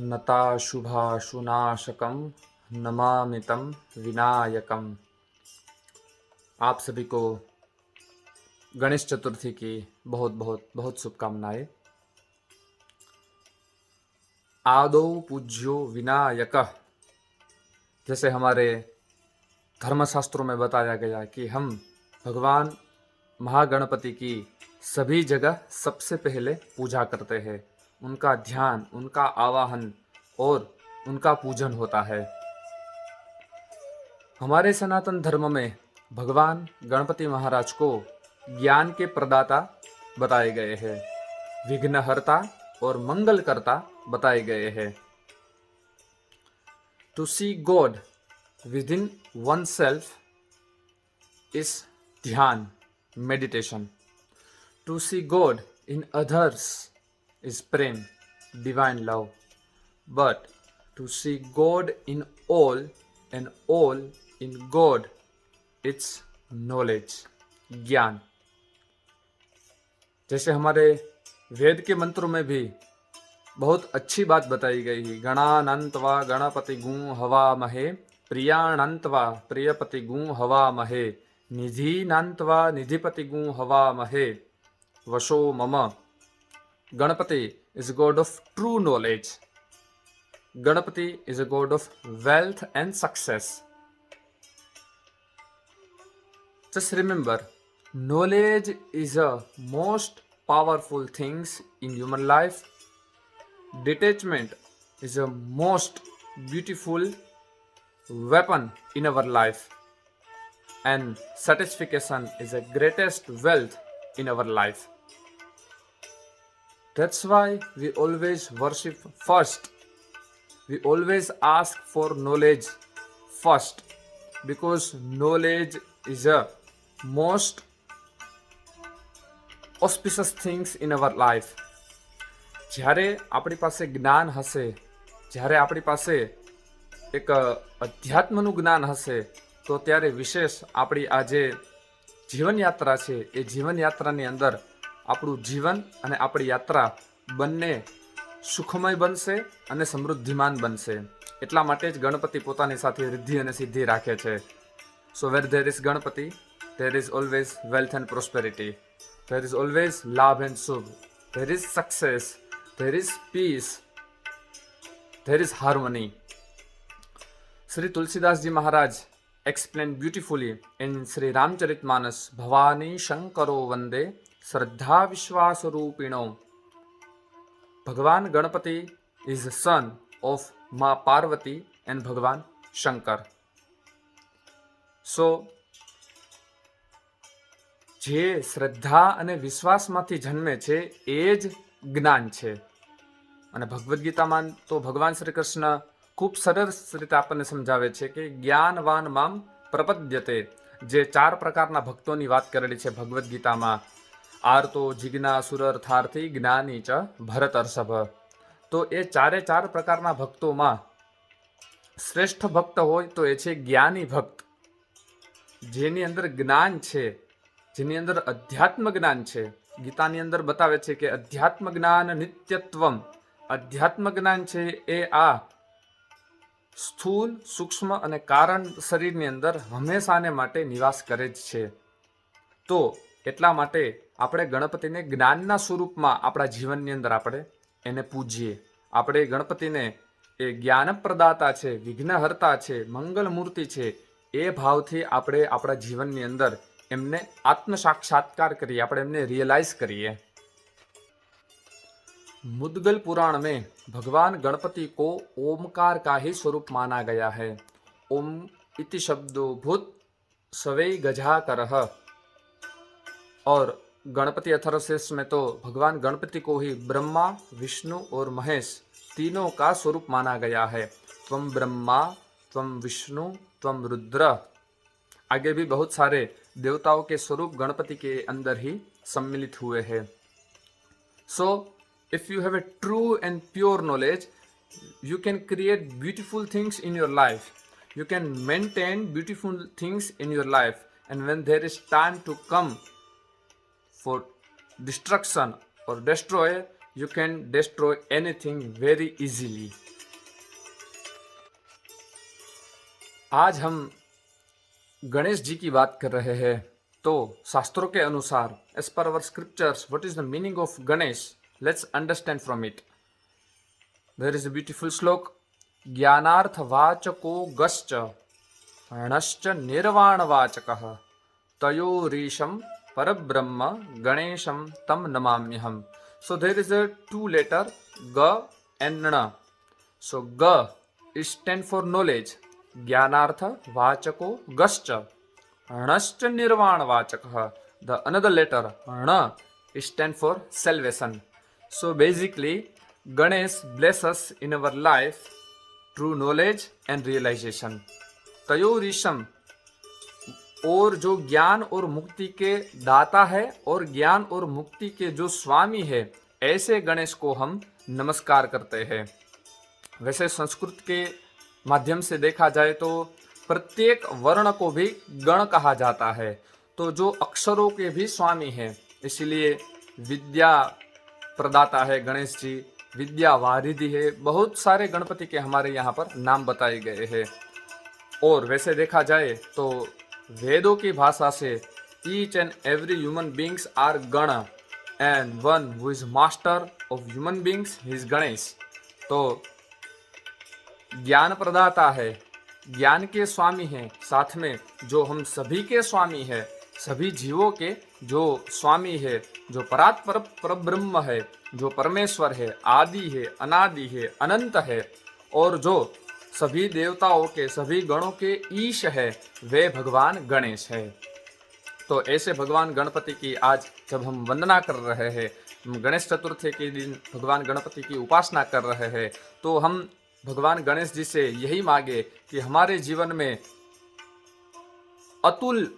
नताशुभाशुनाशकं नमामितं विनायकम। आप सभी को गणेश चतुर्थी की बहुत बहुत बहुत शुभकामनाएं। आदौ पूज्यो विनायक, जैसे हमारे धर्मशास्त्रों में बताया गया कि हम भगवान महागणपति की सभी जगह सबसे पहले पूजा करते हैं। उनका ध्यान, उनका आवाहन और उनका पूजन होता है। हमारे सनातन धर्म में भगवान गणपति महाराज को ज्ञान के प्रदाता बताए गए हैं, विघ्नहर्ता और मंगलकर्ता बताए गए हैं। To see God within oneself is dhyan, meditation. To see God in others is prem, divine love. But to see God in all and all in God, it's knowledge, ज्ञान। जैसे हमारे वेद के मंत्रों में भी बहुत अच्छी बात बताई गई है। गणानंतवा गणपति गुं हवा महे, प्रियाणंतवा प्रियपति गुं हवा महे, निधिनांतवा निधिपति गुं हवा महे, वशो मम। Ganpati is God of true knowledge. Ganpati is a God of wealth and success. Just remember, knowledge is a most powerful things in human life. Detachment is a most beautiful weapon in our life. And satisfaction is the greatest wealth in our life. That's why we always worship first. We always ask for knowledge first, because knowledge is a most auspicious things in our life. જ્યારે આપણી પાસે જ્ઞાન હશે, જ્યારે આપણી પાસે એક અધ્યાત્મનું જ્ઞાન હશે, તો ત્યારે વિશેષ આપણી આ જે જીવનયાત્રા છે એ જીવનયાત્રાની અંદર આપણું જીવન અને આપણી યાત્રા બંને સુખમય બનશે અને સમૃદ્ધિમાન બનશે. એટલા માટે જ ગણપતિ પોતાની સાથે રિદ્ધિ અને સિદ્ધિ રાખે છે. So where there is Ganapati, there is always wealth and prosperity, there is always labh and shubh, there is success, there is peace, there is harmony. Shri Tulsidasji Maharaj explained beautifully in Sri Ramcharitmanas, Bhavani Shankaro Vande Shraddha Vishwas Rupino. Bhagwan Ganapati is the son of Ma Parvati and Bhagwan Shankar. So, જે શ્રદ્ધા અને વિશ્વાસમાંથી જન્મે છે એ જ જ્ઞાન છે. અને ભગવદ્ ગીતામાં તો ભગવાન શ્રી કૃષ્ણ ખૂબ સરસ રીતે આપણને સમજાવે છે કે જ્ઞાનવાન મામ પ્રપદ્યતે. જે 4 પ્રકારના ભક્તોની વાત કરેલી છે ભગવદ્ ગીતામાં, આર્તો જિજ્ઞાસુર અર્થાર્થી જ્ઞાની ચ ભરતર્ષભ. તો એ 4 પ્રકારના ભક્તોમાં શ્રેષ્ઠ ભક્ત હોય તો એ છે જ્ઞાની ભક્ત, જેની અંદર જ્ઞાન છે, જેની અંદર અધ્યાત્મ જ્ઞાન છે. ગીતાની અંદર બતાવે છે કે અધ્યાત્મ જ્ઞાન નિત્યત્વમ. અધ્યાત્મ જ્ઞાન છે એ આ સ્થૂલ, સૂક્ષ્મ અને કારણ શરીરની અંદર હંમેશાને માટે નિવાસ કરે જ છે. તો એટલા માટે આપણે ગણપતિને જ્ઞાનના સ્વરૂપમાં આપણા જીવનની અંદર આપણે એને પૂજીએ. આપણે ગણપતિને એ જ્ઞાન પ્રદાતા છે, વિઘ્નહર્તા છે, મંગલ મૂર્તિ છે, એ ભાવથી આપણે આપણા જીવનની અંદર એમને આત્મ સાક્ષાત્કાર કરીએ, આપણે એમને રિયલાઇઝ કરીએ. मुद्गल पुराण में भगवान गणपति को ओमकार का ही स्वरूप माना गया है. ओम इति शब्दो भूत सवै गजाकरः. और गणपति अथर्वशीर्ष में तो भगवान गणपति को ही ब्रह्मा, विष्णु और महेश तीनों का स्वरूप माना गया है. त्वम ब्रह्मा, त्वम विष्णु, त्वम रुद्र. आगे भी बहुत सारे देवताओं के स्वरूप गणपति के अंदर ही सम्मिलित हुए हैं. सो if you have a true and pure knowledge, you can create beautiful things in your life. You can maintain beautiful things in your life. And when there is time to come for destruction or destroy, you can destroy anything very easily. आज हम गणेश जी की बात कर रहे हैं। तो शास्त्रों के अनुसार, as per our scriptures, what is the meaning of Ganesh? Let's understand from it. There is a beautiful shloka. ज्ञानार्थ वाचको गश्च णश्च निर्वाण वाचकः तयोरीशम परब्रह्म गणेशम तम नमाम्यहम. So there is a two letter G and N. So G is stand for knowledge. ज्ञानार्थ वाचको गश्च णश्च निर्वाण वाचकः. The another letter N is stand for salvation. So basically Ganesh bless us in our life through knowledge and realization. तयोरीशम, और जो ज्ञान और मुक्ति के दाता है और ज्ञान और मुक्ति के जो स्वामी है, ऐसे गणेश को हम नमस्कार करते हैं. वैसे संस्कृत के माध्यम से देखा जाए तो प्रत्येक वर्ण को भी गण कहा जाता है, तो जो अक्षरों के भी स्वामी है, इसलिए विद्या प्रदाता है गणेश जी, विद्या वारिधि है. बहुत सारे गणपति के हमारे यहाँ पर नाम बताए गए हैं. और वैसे देखा जाए तो वेदों की भाषा से each and every human beings are gan and one who is master of human beings is Ganesh. तो ज्ञान प्रदाता है, ज्ञान के स्वामी हैं, साथ में जो हम सभी के स्वामी है, सभी जीवों के जो स्वामी है, जो परात परब्रह्म है, जो परमेश्वर है, आदि है, अनादि है, अनंत है, और जो सभी देवताओं के, सभी गणों के ईश है, वे भगवान गणेश है. तो ऐसे भगवान गणपति की आज जब हम वंदना कर रहे हैं, गणेश चतुर्थी के दिन भगवान गणपति की उपासना कर रहे हैं, तो हम भगवान गणेश जी से यही मांगे कि हमारे जीवन में अतुल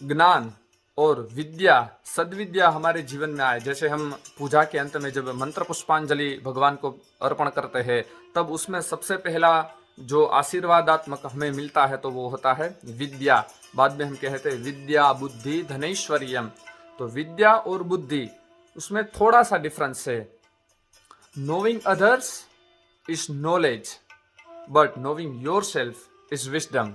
ज्ञान और विद्या, सद्विद्या हमारे जीवन में आए. जैसे हम पूजा के अंत में जब मंत्र पुष्पांजलि भगवान को अर्पण करते हैं, तब उसमें सबसे पहला जो आशीर्वादात्मक हमें मिलता है तो वो होता है विद्या. बाद में हम कहते हैं विद्या बुद्धि धनैश्वर्यम. तो विद्या और बुद्धि, उसमें थोड़ा सा डिफरेंस है. Knowing others is knowledge, but knowing yourself is wisdom.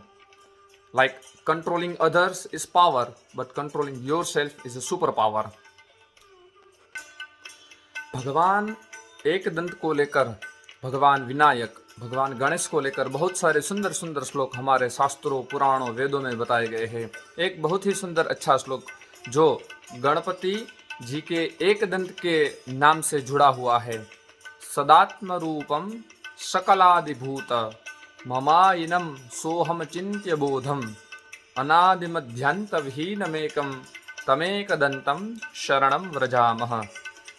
Like controlling others is power, but controlling yourself is a superpower. भगवान एक दंत को लेकर, भगवान विनायक, भगवान गणेश को लेकर बहुत सारे सुंदर सुंदर श्लोक हमारे शास्त्रों, पुराणों, वेदों में बताए गए हैं. एक बहुत ही सुंदर अच्छा श्लोक जो गणपति जी के एक दंत के नाम से जुड़ा हुआ है. सदात्म रूपम सकलादिभूत ममायिनम सोहम चिन्त्य बोधम अनादिमध्यांत विहीनमेकम तमेकदंतम शरणम व्रजामः.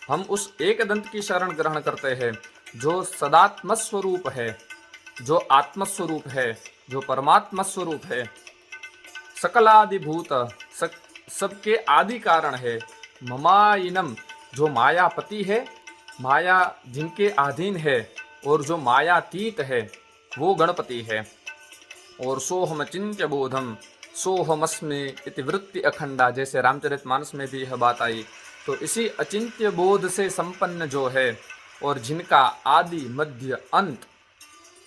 हम उस एक दंत की शरण ग्रहण करते हैं जो सदात्म स्वरूप है, जो आत्मस्वरूप है, जो परमात्मा स्वरूप है, सकलादिभूत, सबके आदि कारण है. ममायिनम, जो मायापति है, माया जिनके अधीन है, और जो मायातीत है, वो गणपति है. और सोहम चिंत्य बोधम, सोहमस्मि इति वृत्ति अखंडा, जैसे रामचरितमानस में भी यह बात आई. तो इसी अचिंत्य बोध से संपन्न जो है, और जिनका आदि मध्य अंत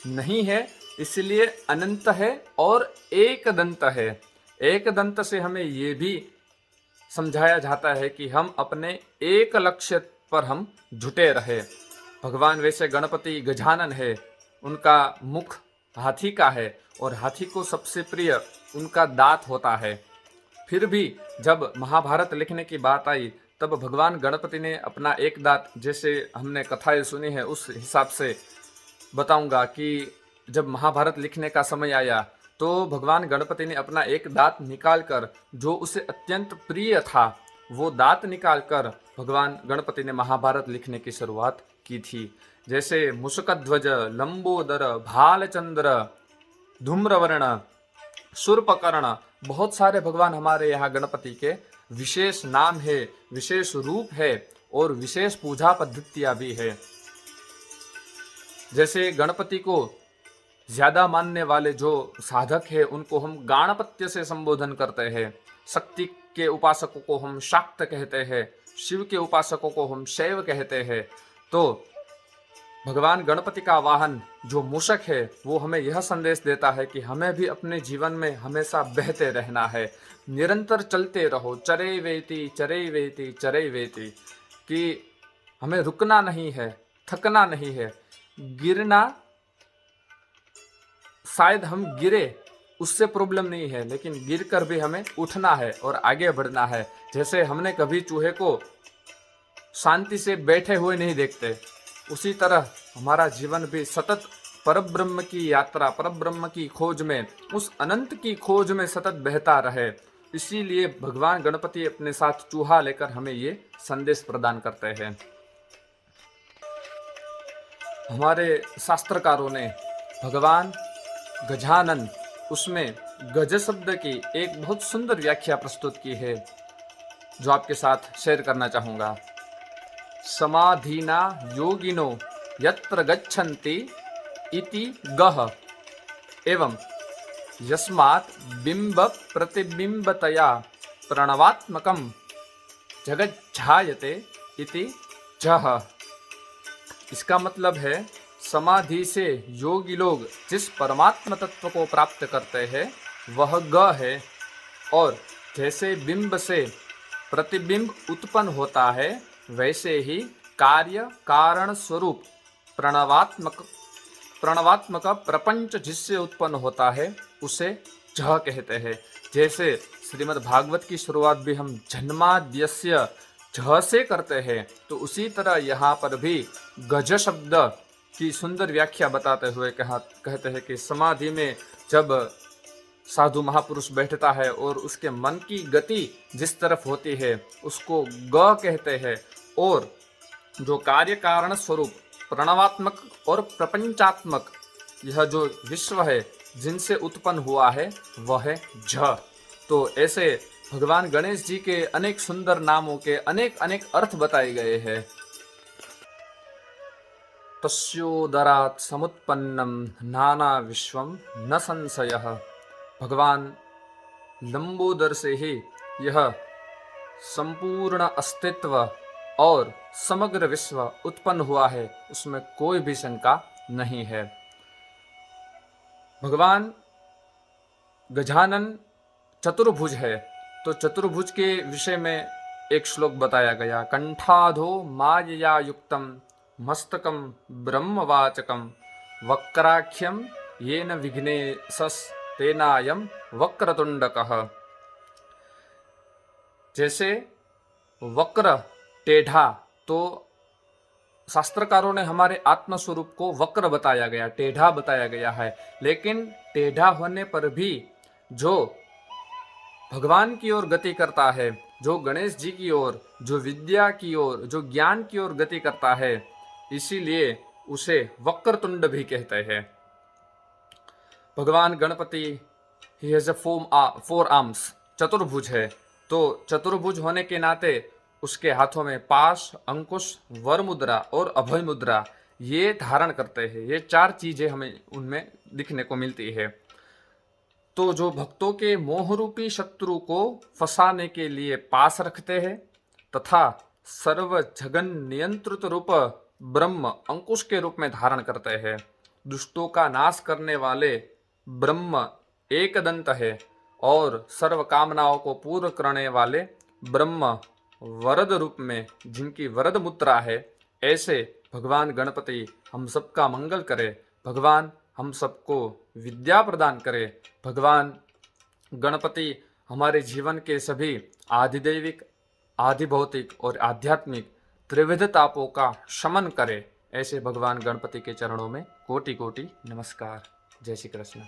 नहीं है, इसलिए अनंत है और एक दंत है. एक दंत से हमें ये भी समझाया जाता है कि हम अपने एक लक्ष्य पर हम जुटे रहे. भगवान वैसे गणपति गजानन है, उनका मुख हाथी का है, और हाथी को सबसे प्रिय उनका दांत होता है. फिर भी जब महाभारत लिखने की बात आई, तब भगवान गणपति ने अपना एक दांत, जैसे हमने कथाएं सुनी है उस हिसाब से बताऊंगा कि जब महाभारत लिखने का समय आया, तो भगवान गणपति ने अपना एक दांत निकालकर, जो उसे अत्यंत प्रिय था, वो दांत निकालकर भगवान गणपति ने महाभारत लिखने की शुरुआत की थी. जैसे मुषकध्वज, लंबोदर, भालचंद्र, धूम्रवर्ण, शूर्पकर्ण, बहुत सारे भगवान हमारे यहाँ गणपति के विशेष नाम है, विशेष रूप है, और विशेष पूजा पद्धतियां भी है. जैसे गणपति को ज्यादा मानने वाले जो साधक है, उनको हम गाणपत्य से संबोधन करते हैं. शक्ति के उपासकों को हम शाक्त कहते हैं. शिव के उपासकों को हम शैव कहते हैं। तो भगवान गणपति का वाहन जो मूषक है वो हमें यह संदेश देता है कि हमें भी अपने जीवन में हमेशा बहते रहना है, निरंतर चलते रहो, चरे वेति चरे वेति चरे वेति, कि हमें रुकना नहीं है, थकना नहीं है। गिरना, शायद हम गिरे उससे प्रॉब्लम नहीं है, लेकिन गिर कर भी हमें उठना है और आगे बढ़ना है। जैसे हमने कभी चूहे को शांति से बैठे हुए नहीं देखते, उसी तरह हमारा जीवन भी सतत परब्रह्म की यात्रा, परब्रह्म की खोज में, उस अनंत की खोज में सतत बहता रहे। इसीलिए भगवान गणपति अपने साथ चूहा लेकर हमें ये संदेश प्रदान करते हैं। हमारे शास्त्रकारों ने भगवान गजानन, उसमें गज शब्द की एक बहुत सुंदर व्याख्या प्रस्तुत की है, जो आपके साथ शेयर करना चाहूंगा। समाधीना योगिनो यत्र गच्छन्ति इति गह एवं यस्मात् बिंब प्रतिबिंबतया प्रणवात्मकं जगज्जायते इति जह। इसका मतलब है, समाधि से योगी लोग जिस परमात्मा तत्व को प्राप्त करते हैं वह ग है, और जैसे बिंब से प्रतिबिंब उत्पन्न होता है वैसे ही कार्य कारण स्वरूप प्रणवात्मक प्रपंच जिससे उत्पन्न होता है उसे जह कहते हैं। जैसे श्रीमद् भागवत की शुरुआत भी हम जन्माद्यस्य झ से करते हैं, तो उसी तरह यहाँ पर भी गज शब्द की सुंदर व्याख्या बताते हुए कहते हैं कि समाधि में जब साधु महापुरुष बैठता है और उसके मन की गति जिस तरफ होती है उसको ग कहते हैं, और जो कार्य कारण स्वरूप प्रणवात्मक और प्रपंचात्मक यह जो विश्व है जिनसे उत्पन्न हुआ है वह है झ। तो ऐसे भगवान गणेश जी के अनेक सुंदर नामों के अनेक अनेक अर्थ बताए गए हैं। तस्योदरात् समुत्पन्नम नाना विश्वम न संशयः। भगवान लंबोदर से ही यह संपूर्ण अस्तित्व और समग्र विश्व उत्पन्न हुआ है, उसमें कोई भी शंका नहीं है। भगवान गजानन चतुर्भुज है, तो चतुर्भुज के विषय में एक श्लोक बताया गया। कंठाधो मायया युक्तम मस्तकम ब्रह्मवाचकम वक्राख्यम येन विघ्नेशस्तेनायम वक्रतुंडकः। जैसे वक्र टेढ़ा, तो शास्त्रकारों ने हमारे आत्म स्वरूप को वक्र बताया गया, टेढ़ा बताया गया है, लेकिन टेढ़ा होने पर भी जो भगवान की ओर गति करता है, जो गणेश जी की ओर, जो विद्या की ओर, जो ज्ञान की ओर गति करता है, इसीलिए उसे वक्रतुंड भी कहते हैं। भगवान Ganpati he has a four arms, चतुर्भुज है, तो चतुर्भुज होने के नाते उसके हाथों में पाश, अंकुश, वर मुद्रा और अभय मुद्रा ये धारण करते हैं। ये चार चीजें हमें उनमें दिखने को मिलती है। तो जो भक्तों के मोहरूपी शत्रु को फंसाने के लिए पास रखते हैं तथा सर्व जगन नियंत्रित रूप ब्रह्म अंकुश के रूप में धारण करते हैं। दुष्टों का नाश करने वाले ब्रह्म एकदंत है और सर्व कामनाओं को पूर्ण करने वाले ब्रह्म वरद रूप में जिनकी वरद मुद्रा है। ऐसे भगवान गणपति हम सबका मंगल करे, भगवान हम सबको विद्या प्रदान करे, भगवान गणपति हमारे जीवन के सभी आधिदैविक, आधिभौतिक और आध्यात्मिक त्रिविध तापों का शमन करे। ऐसे भगवान गणपति के चरणों में कोटि कोटि नमस्कार। जय श्री कृष्ण।